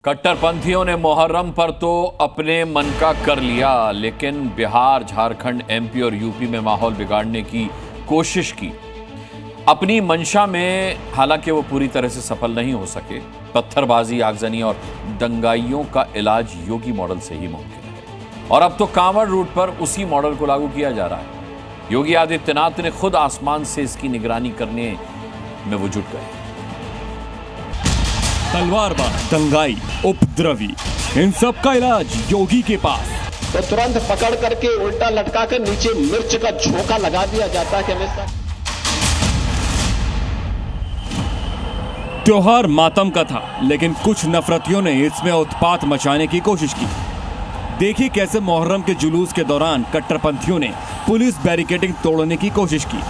कट्टरपंथियों ने मुहर्रम पर तो अपने मन का कर लिया, लेकिन बिहार, झारखंड, एमपी और यूपी में माहौल बिगाड़ने की कोशिश की। अपनी मंशा में हालांकि वो पूरी तरह से सफल नहीं हो सके। पत्थरबाजी, आगजनी और दंगाइयों का इलाज योगी मॉडल से ही मुमकिन है और अब तो कांवड़ रूट पर उसी मॉडल को लागू किया जा रहा है। योगी आदित्यनाथ ने खुद आसमान से इसकी निगरानी करने में वो जुट गए। तलवारबाज, दंगाई, उपद्रवी, इन सब का इलाज योगी के पास। तो तुरंत पकड़ करके उल्टा लटका कर नीचे मिर्च का झोंका लगा दिया जाता है कि हमेशा। त्योहार मातम का था, लेकिन कुछ नफरतियों ने इसमें उत्पात मचाने की कोशिश की। देखिए कैसे मुहर्रम के जुलूस के दौरान कट्टरपंथियों ने पुलिस बैरिकेडिंग तोड़ने की कोशिश की।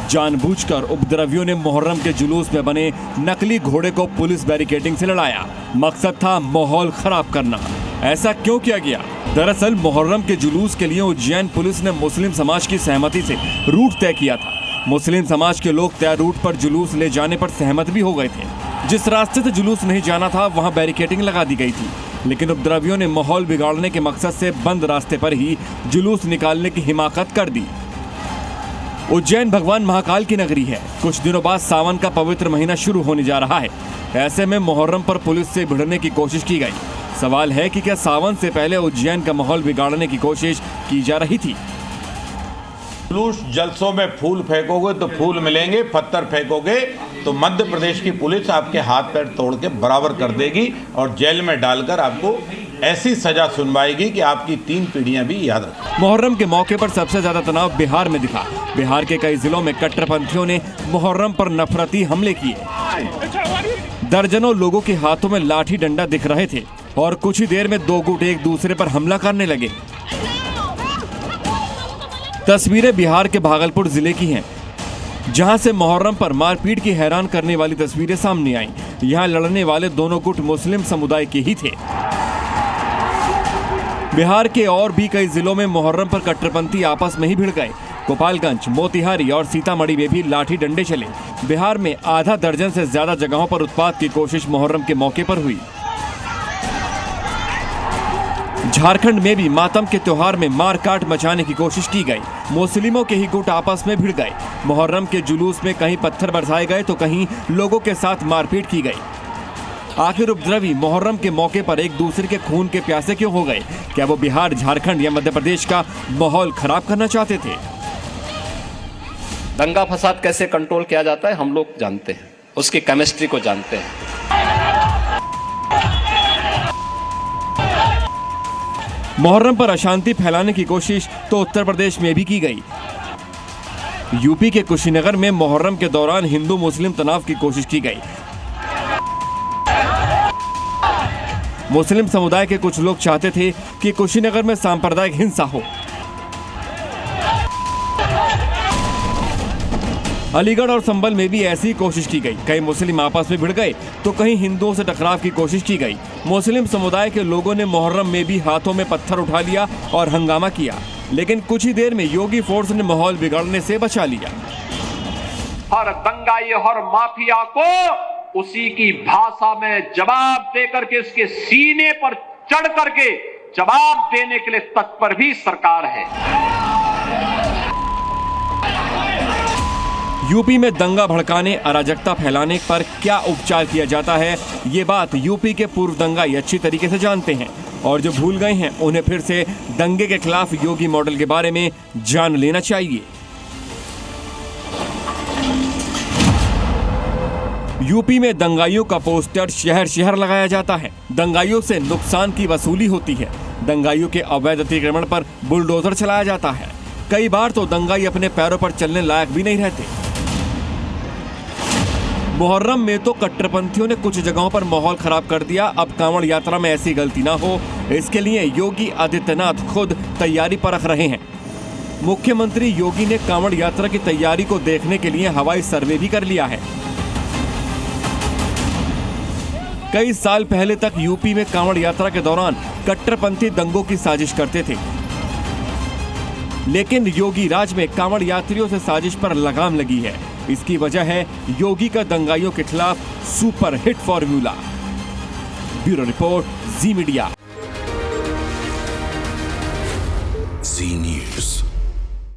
जानबूझकर उपद्रवियों ने मुहर्रम के जुलूस में बने नकली घोड़े को पुलिस बैरिकेडिंग से लड़ाया। मकसद था माहौल खराब करना। ऐसा क्यों किया गया? दरअसल मुहर्रम के जुलूस के लिए उज्जैन पुलिस ने मुस्लिम समाज की सहमति से रूट तय किया था। मुस्लिम समाज के लोग तय रूट पर जुलूस ले जाने पर सहमत भी हो गए थे। जिस रास्ते से जुलूस नहीं जाना था वहां बैरिकेडिंग लगा दी गई थी, लेकिन उपद्रवियों ने माहौल बिगाड़ने के मकसद से बंद रास्ते पर ही जुलूस निकालने की हिमाकत कर दी। उज्जैन भगवान महाकाल की नगरी है। कुछ दिनों बाद सावन का पवित्र महीना शुरू होने जा रहा है। ऐसे में मुहर्रम पर पुलिस से भिड़ने की कोशिश की गई। सवाल है कि क्या सावन से पहले उज्जैन का माहौल बिगाड़ने की कोशिश की जा रही थी? जुलूस जलसों में फूल फेंकोगे तो फूल मिलेंगे, पत्थर फेंकोगे तो मध्य प्रदेश की पुलिस आपके हाथ पैर तोड़ के बराबर कर देगी और जेल में डालकर आपको ऐसी सजा सुनवाएगी कि आपकी 3 पीढ़ियां भी याद रखें। मुहर्रम के मौके पर सबसे ज्यादा तनाव बिहार में दिखा। बिहार के कई जिलों में कट्टरपंथियों ने मुहर्रम पर नफरती हमले किए। दर्जनों लोगों के हाथों में लाठी डंडा दिख रहे थे और कुछ ही देर में 2 गुट एक दूसरे पर हमला करने लगे। तस्वीरें बिहार के भागलपुर जिले की हैं, जहां से मुहर्रम पर मारपीट की हैरान करने वाली तस्वीरें सामने आईं। यहां लड़ने वाले दोनों गुट मुस्लिम समुदाय के ही थे। बिहार के और भी कई जिलों में मुहर्रम पर कट्टरपंथी आपस में ही भिड़ गए। गोपालगंज, मोतिहारी और सीतामढ़ी में भी लाठी डंडे चले। बिहार में आधा दर्जन से ज्यादा जगहों पर उत्पात की कोशिश मुहर्रम के मौके पर हुई। झारखंड में भी मातम के त्योहार में मारकाट मचाने की कोशिश की गई। मुस्लिमों के ही गुट आपस में भिड़ गए। मुहर्रम के जुलूस में कहीं पत्थर बरसाए गए तो कहीं लोगों के साथ मारपीट की गई। आखिर उपद्रवी मुहर्रम के मौके पर एक दूसरे के खून के प्यासे क्यों हो गए? क्या वो बिहार, झारखंड या मध्य प्रदेश का माहौल खराब करना चाहते थे? दंगा फसाद कैसे कंट्रोल किया जाता है हम लोग जानते हैं, उसकी केमिस्ट्री को जानते हैं। मुहर्रम पर अशांति फैलाने की कोशिश तो उत्तर प्रदेश में भी की गई। यूपी के कुशीनगर में मुहर्रम के दौरान हिंदू मुस्लिम तनाव की कोशिश की गई। मुस्लिम समुदाय के कुछ लोग चाहते थे कि कुशीनगर में सांप्रदायिक हिंसा हो। अलीगढ़ और संभल में भी ऐसी ही कोशिश की गई। कई मुस्लिम आपस में भिड़ गए तो कहीं हिंदुओं से टकराव की कोशिश की गई। मुस्लिम समुदाय के लोगों ने मुहर्रम में भी हाथों में पत्थर उठा लिया और हंगामा किया, लेकिन कुछ ही देर में योगी फोर्स ने माहौल बिगड़ने से बचा लिया। हर दंगाई हर माफिया को उसी की भाषा में जवाब देकर के उसके सीने पर चढ़ करके जवाब देने के लिए तत्पर भी सरकार है। यूपी में दंगा भड़काने, अराजकता फैलाने पर क्या उपचार किया जाता है, ये बात यूपी के पूर्व दंगाई अच्छी तरीके से जानते हैं और जो भूल गए हैं उन्हें फिर से दंगे के खिलाफ योगी मॉडल के बारे में जान लेना चाहिए। यूपी में दंगाइयों का पोस्टर शहर शहर लगाया जाता है। दंगाइयों से नुकसान की वसूली होती है। दंगाइयों के अवैध अतिक्रमण पर बुलडोजर चलाया जाता है। कई बार तो दंगाई अपने पैरों पर चलने लायक भी नहीं रहते। मुहर्रम में तो कट्टरपंथियों ने कुछ जगहों पर माहौल खराब कर दिया। अब कांवड़ यात्रा में ऐसी गलती ना हो, इसके लिए योगी आदित्यनाथ खुद तैयारी परख रहे हैं। मुख्यमंत्री योगी ने कांवड़ यात्रा की तैयारी को देखने के लिए हवाई सर्वे भी कर लिया है। कई साल पहले तक यूपी में कांवड़ यात्रा के दौरान कट्टरपंथी दंगों की साजिश करते थे, लेकिन योगी राज में कांवड़ यात्रियों से साजिश पर लगाम लगी है। इसकी वजह है योगी का दंगाइयों के खिलाफ super hit formula. Bureau report, Zee media. Zee news.